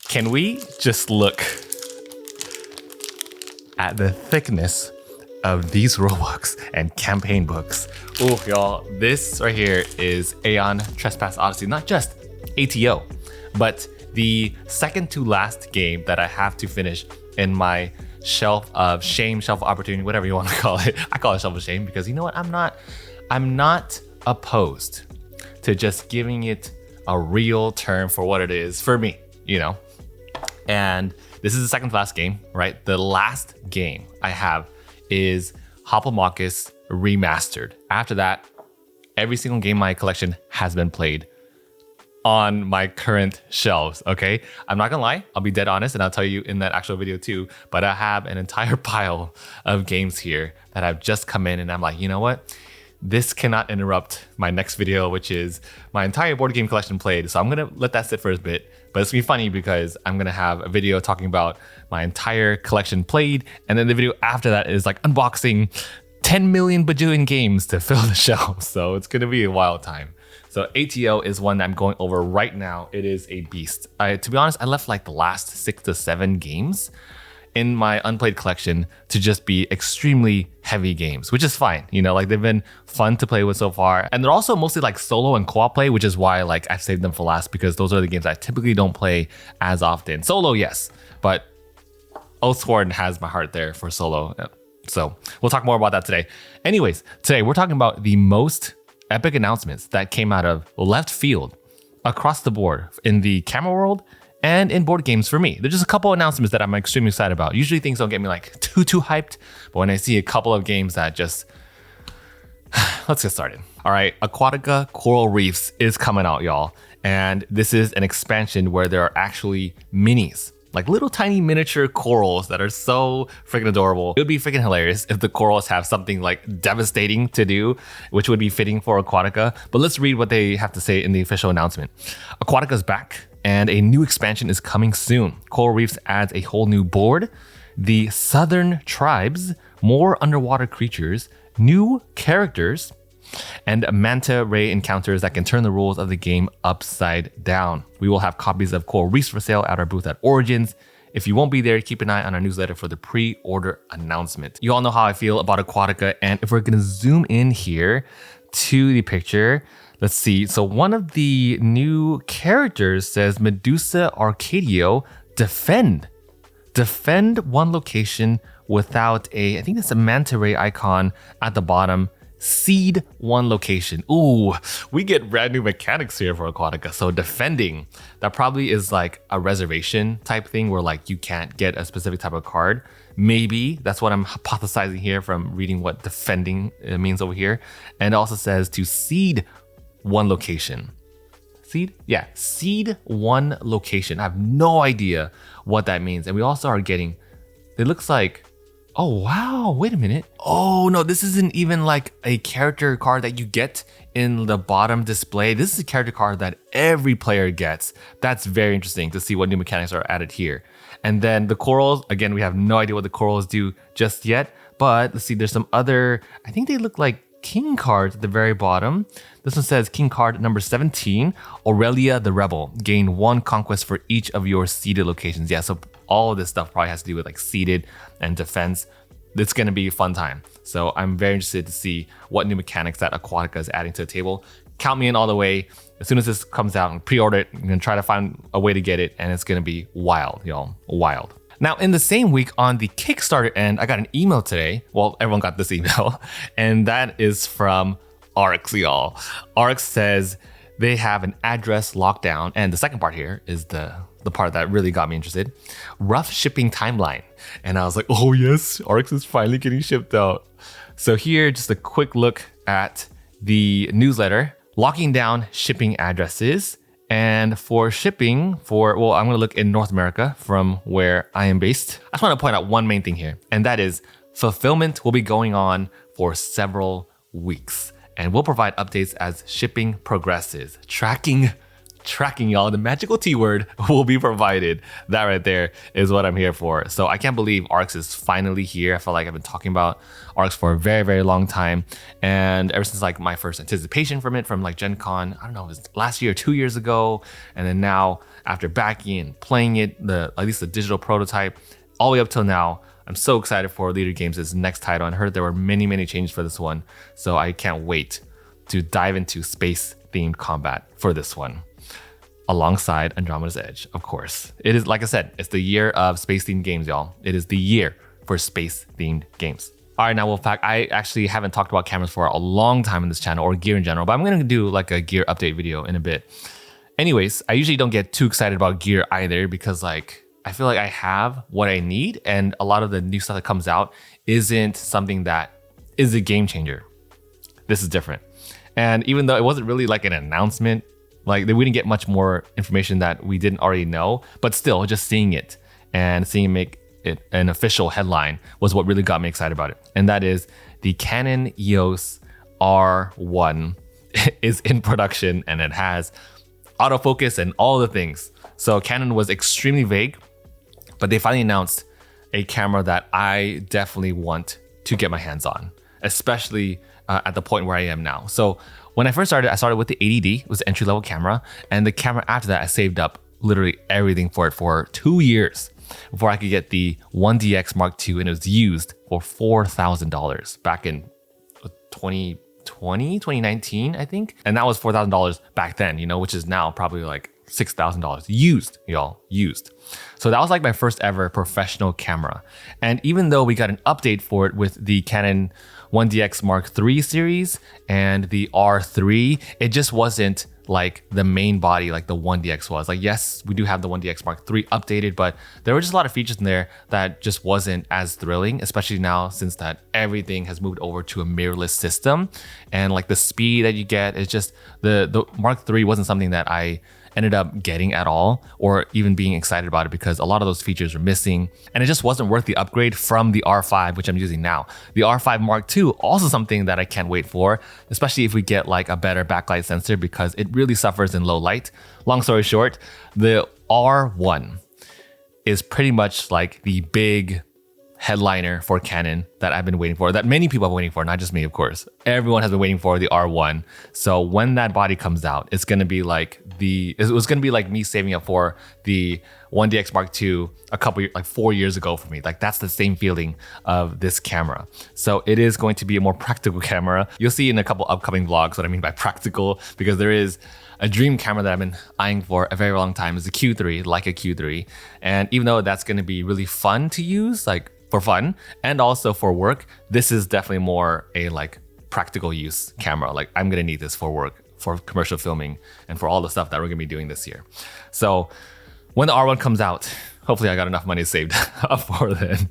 Can we just look at the thickness of these rulebooks and campaign books? Oh, y'all, this right here is Aeon Trespass Odyssey, not just ATO, but the second to last game that I have to finish in my shelf of shame, shelf of opportunity, whatever you want to call it. I call it shelf of shame because you know what? I'm not opposed to just giving it a real term for what it is for me, you know? And this is the second to last game, right? The last game I have is Hoplomachus Remastered. After that, every single game in my collection has been played on my current shelves, okay? I'm not gonna lie, I'll be dead honest, and I'll tell you in that actual video too, but I have an entire pile of games here that have just come in and I'm like, you know what? This cannot interrupt my next video, which is my entire board game collection played. So I'm gonna let that sit for a bit, but it's gonna be funny because I'm gonna have a video talking about my entire collection played, and then the video after that is like unboxing 10 million bajillion games to fill the shelves. So it's gonna be a wild time. So ATO is one that I'm going over right now. It is a beast. To be honest, I left like the last 6 to 7 games in my unplayed collection to just be extremely heavy games, which is fine. You know, like they've been fun to play with so far. And they're also mostly like solo and co-op play, which is why like I've saved them for last because those are the games I typically don't play as often. Solo, yes, but Oathsworn has my heart there for solo. So we'll talk more about that today. Anyways, today we're talking about the most epic announcements that came out of left field across the board in the camera world and in board games for me. There's just a couple announcements that I'm extremely excited about. Usually things don't get me like too hyped, but when I see a couple of games that just, let's get started. All right, Aquatica Coral Reefs is coming out, y'all. And this is an expansion where there are actually minis, like little tiny miniature corals that are so freaking adorable. It would be freaking hilarious if the corals have something like devastating to do, which would be fitting for Aquatica. But let's read what they have to say in the official announcement. Aquatica's back and a new expansion is coming soon. Coral Reefs adds a whole new board, the Southern Tribes, more underwater creatures, new characters, and manta ray encounters that can turn the rules of the game upside down. We will have copies of Coral Reefs for sale at our booth at Origins. If you won't be there, keep an eye on our newsletter for the pre-order announcement. You all know how I feel about Aquatica, and if we're gonna zoom in here to the picture, let's see. So one of the new characters says Medusa Arcadio, defend one location without I think that's a manta ray icon at the bottom. Seed one location. Ooh, we get brand new mechanics here for Aquatica. So defending, that probably is like a reservation type thing where like you can't get a specific type of card. Maybe that's what I'm hypothesizing here from reading what defending means over here. And it also says to seed one location. Seed? Yeah, seed one location. I have no idea what that means. And we also are getting, it looks like, oh, wow, wait a minute. Oh, no, this isn't even like a character card that you get in the bottom display. This is a character card that every player gets. That's very interesting to see what new mechanics are added here. And then the corals, again, we have no idea what the corals do just yet, but let's see, there's some other, I think they look like king cards at the very bottom. This one says king card number 17, Aurelia the Rebel. Gain 1 conquest for each of your seeded locations. Yeah, so all of this stuff probably has to do with like seeded and defense. It's going to be a fun time. So I'm very interested to see what new mechanics that Aquatica is adding to the table. Count me in all the way. As soon as this comes out and pre-order it, I'm going to try to find a way to get it, and it's going to be wild, y'all. Wild. Now, in the same week on the Kickstarter end, I got an email today. Well, everyone got this email, and that is from Arx, y'all. Arx says they have an address lockdown, and the second part here is the part that really got me interested. Rough shipping timeline. And I was like, oh yes, Arx is finally getting shipped out. So here, just a quick look at the newsletter, locking down shipping addresses. And for shipping, well, I'm gonna look in North America from where I am based. I just wanna point out one main thing here, and that is fulfillment will be going on for several weeks. And we'll provide updates as shipping progresses. Tracking, y'all. The magical T word will be provided. That right there is what I'm here for. So I can't believe Arx is finally here. I feel like I've been talking about Arx for a very, very long time. And ever since like my first anticipation from it from like Gen Con, I don't know, it was last year or 2 years ago. And then now after backing and playing it, at least the digital prototype, all the way up till now. I'm so excited for Leader Games' next title, and I heard there were many changes for this one. So I can't wait to dive into space-themed combat for this one. Alongside Andromeda's Edge, of course. It is, like I said, it's the year of space-themed games, y'all. It is the year for space-themed games. All right, now, Wolfpack, I actually haven't talked about cameras for a long time in this channel, or gear in general, but I'm gonna do like a gear update video in a bit. Anyways, I usually don't get too excited about gear either because like, I feel like I have what I need, and a lot of the new stuff that comes out isn't something that is a game changer. This is different. And even though it wasn't really like an announcement, like we didn't get much more information that we didn't already know, but still just seeing it and seeing it make it an official headline was what really got me excited about it. And that is the Canon EOS R1 is in production, and it has autofocus and all the things. So Canon was extremely vague, but they finally announced a camera that I definitely want to get my hands on, especially at the point where I am now. So when I first started, I started with the 80D, it was the entry-level camera, and the camera after that, I saved up literally everything for it for 2 years before I could get the 1DX Mark II, and it was used for $4,000 back in 2019, I think. And that was $4,000 back then, which is now probably like $6,000 used, y'all, used. So that was like my first ever professional camera. And even though we got an update for it with the Canon 1DX Mark III series and the R3, it just wasn't like the main body like the 1DX was. Like, yes, we do have the 1DX Mark III updated, but there were just a lot of features in there that just wasn't as thrilling, especially now since that everything has moved over to a mirrorless system. And like the speed that you get is just, the Mark III wasn't something that I ended up getting at all, or even being excited about it, because a lot of those features were missing, and it just wasn't worth the upgrade from the R5, which I'm using now. The R5 Mark II, also something that I can't wait for, especially if we get like a better backlight sensor, because it really suffers in low light. Long story short, the R1 is pretty much like the big headliner for Canon that I've been waiting for, that many people have been waiting for, not just me, of course. Everyone has been waiting for the R1. So when that body comes out, it's going to be like it was going to be like me saving up for the 1DX Mark II like 4 years ago for me. Like, that's the same feeling of this camera. So it is going to be a more practical camera. You'll see in a couple upcoming vlogs what I mean by practical, because there is a dream camera that I've been eyeing for a very long time, is the Q3, like a Q3. And even though that's going to be really fun to use, like for fun and also for work, this is definitely more a like practical use camera. Like, I'm going to need this for work, for commercial filming, and for all the stuff that we're going to be doing this year. So when the R1 comes out, hopefully I got enough money saved up for then.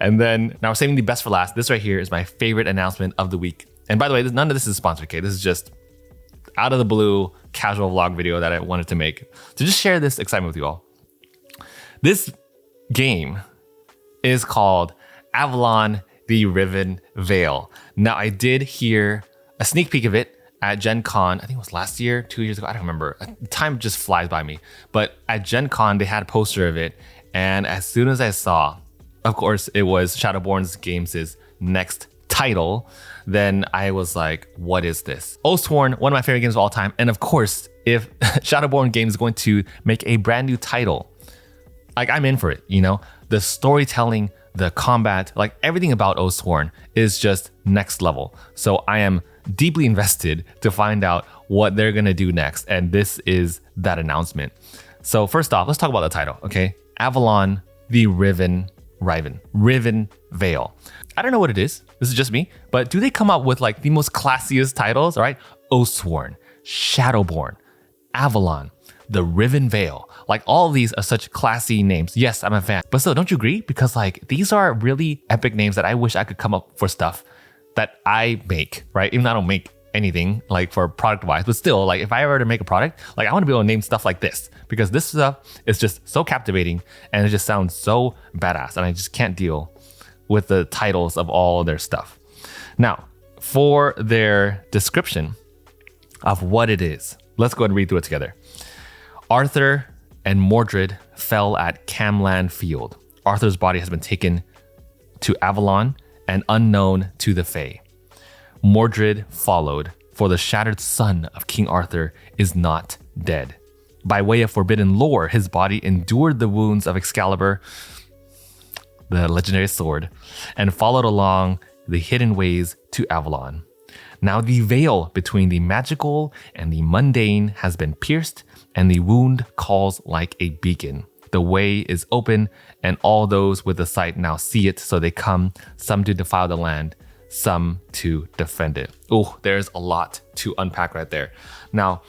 And then, now we're saving the best for last. This right here is my favorite announcement of the week. And by the way, none of this is sponsored, okay? This is just out of the blue casual vlog video that I wanted to make to just share this excitement with you all. This game is called Avalon: The Riven Veil. Now, I did hear a sneak peek of it at Gen Con. I think it was last year, 2 years ago. I don't remember. Time just flies by me. But at Gen Con, they had a poster of it. And as soon as I saw, of course, it was Shadowborn Games' next title, then I was like, what is this? Oathsworn, one of my favorite games of all time. And of course, if Shadowborn Games is going to make a brand new title, like, I'm in for it, The storytelling, the combat, like everything about Oathsworn is just next level. So I am deeply invested to find out what they're gonna do next. And this is that announcement. So first off, let's talk about the title, okay? Avalon: The Riven Veil. I don't know what it is. This is just me. But do they come up with like the most classiest titles, all right? Oathsworn, Shadowborn, Avalon, The Riven Veil. Like, all of these are such classy names. Yes, I'm a fan. But still, don't you agree? Because like, these are really epic names that I wish I could come up for stuff that I make, right? Even though I don't make anything like for product wise, but still, like, if I ever to make a product, like, I want to be able to name stuff like this, because this stuff is just so captivating and it just sounds so badass, and I just can't deal with the titles of all their stuff. Now, for their description of what it is, let's go ahead and read through it together. Arthur and Mordred fell at Camlan Field. Arthur's body has been taken to Avalon and unknown to the Fae. Mordred followed, for the shattered son of King Arthur is not dead. By way of forbidden lore, his body endured the wounds of Excalibur, the legendary sword, and followed along the hidden ways to Avalon. Now the veil between the magical and the mundane has been pierced, and the wound calls like a beacon. The way is open, and all those with the sight now see it, so they come, some to defile the land, some to defend it. Oh, there's a lot to unpack right there. Now,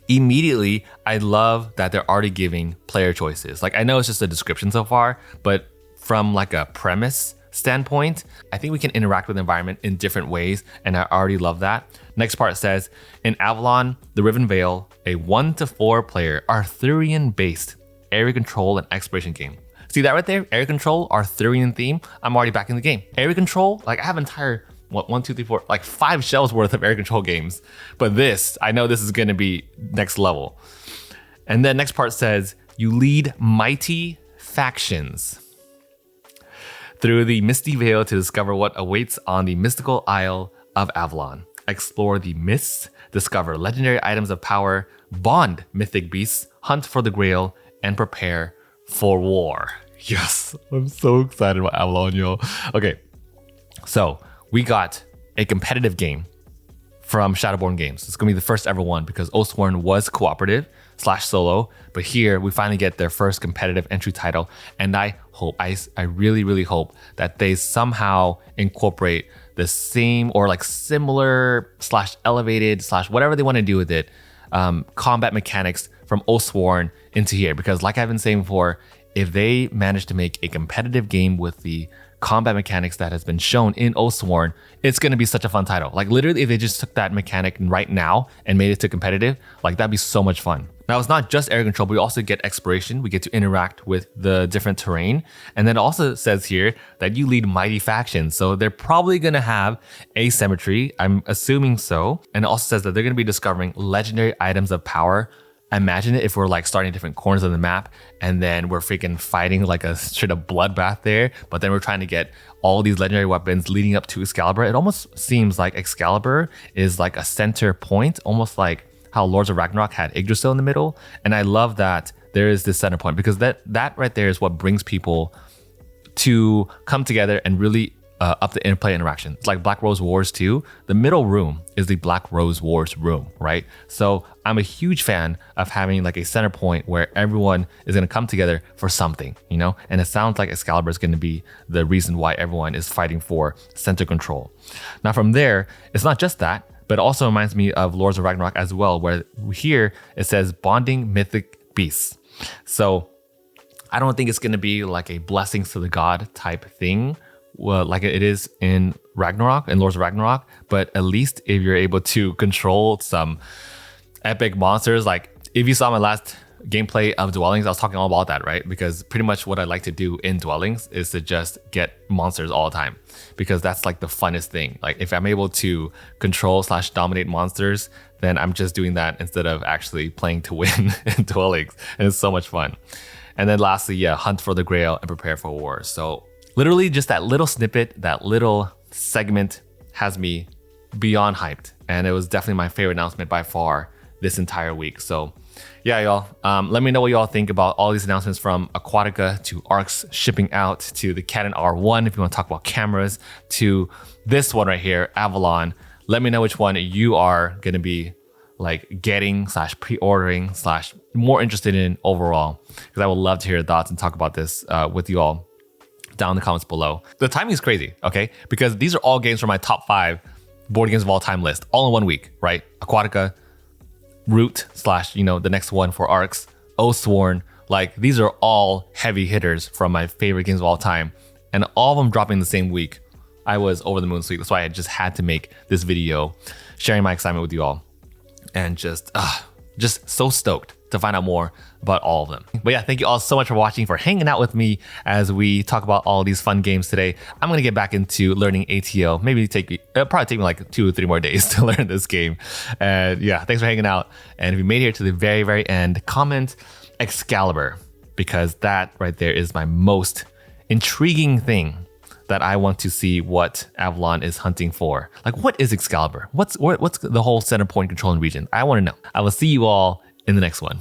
immediately, I love that they're already giving player choices. Like, I know it's just a description so far, but from like a premise standpoint, I think we can interact with the environment in different ways, and I already love that. Next part says, in Avalon, the Riven Vale, a 1 to 4 player Arthurian-based area control and exploration game. See that right there? Area control, Arthurian theme. I'm already back in the game. Area control, like I have entire, what, 1, 2, 3, 4, like 5 shelves worth of area control games. But this, I know this is gonna be next level. And then next part says, you lead mighty factions through the misty veil to discover what awaits on the mystical Isle of Avalon. Explore the myths, discover legendary items of power, bond mythic beasts, hunt for the grail, and prepare for war. Yes, I'm so excited about Avalon, yo. Okay, so we got a competitive game from Shadowborn Games. It's gonna be the first ever one because Oathsworn was cooperative / solo, but here we finally get their first competitive entry title, and I hope, I really, really hope that they somehow incorporate the same or like similar / elevated / whatever they want to do with it, combat mechanics from Oathsworn into here, because like I've been saying before, if they manage to make a competitive game with the combat mechanics that has been shown in Oathsworn, it's going to be such a fun title. Like literally, if they just took that mechanic right now and made it to competitive, like that'd be so much fun. Now, it's not just area control, but we also get exploration. We get to interact with the different terrain. And then it also says here that you lead mighty factions. So they're probably going to have asymmetry. I'm assuming so. And it also says that they're going to be discovering legendary items of power. Imagine it if we're like starting different corners of the map and then we're freaking fighting like a straight up bloodbath there, but then we're trying to get all these legendary weapons leading up to Excalibur. It almost seems like Excalibur is like a center point, almost like how Lords of Ragnarok had Yggdrasil in the middle. And I love that there is this center point, because that right there is what brings people to come together and really up the interplay interaction. It's like Black Rose Wars 2. The middle room is the Black Rose Wars room, right? So I'm a huge fan of having like a center point where everyone is going to come together for something, you know? And it sounds like Excalibur is going to be the reason why everyone is fighting for center control. Now from there, it's not just that, but it also reminds me of Lords of Ragnarok as well, where here it says bonding mythic beasts. So I don't think it's going to be like a blessings to the god type thing, well, like it is in Ragnarok and Lords of Ragnarok, but at least if you're able to control some epic monsters, like if you saw my last gameplay of Dwellings, I was talking all about that, right? Because pretty much what I like to do in Dwellings is to just get monsters all the time, because that's like the funnest thing. Like if I'm able to control / dominate monsters, then I'm just doing that instead of actually playing to win in Dwellings, and it's so much fun. And then lastly, yeah, hunt for the grail and prepare for war. So literally just that little snippet, that little segment has me beyond hyped. And it was definitely my favorite announcement by far this entire week. So yeah, y'all, let me know what y'all think about all these announcements, from Aquatica to ARC's shipping out to the Canon R1, if you want to talk about cameras, to this one right here, Avalon. Let me know which one you are going to be like getting / pre-ordering / more interested in overall, because I would love to hear your thoughts and talk about this with you all down in the comments below. The timing is crazy, okay? Because these are all games from my top 5 board games of all time list, all in 1 week, right? Aquatica, Root / the next one for ARCs, Oathsworn. Like these are all heavy hitters from my favorite games of all time, and all of them dropping the same week. I was over the moon sweet. That's why I just had to make this video sharing my excitement with you all, and just so stoked to find out more about all of them. But yeah, thank you all so much for watching, for hanging out with me as we talk about all these fun games today. I'm gonna get back into learning ATO. Maybe it'll probably take me like 2 or 3 more days to learn this game. And yeah, thanks for hanging out. And if you made it here to the very, very end, comment Excalibur, because that right there is my most intriguing thing that I want to see what Avalon is hunting for. Like, what is Excalibur? What's the whole center point controlling region? I want to know. I will see you all in the next one.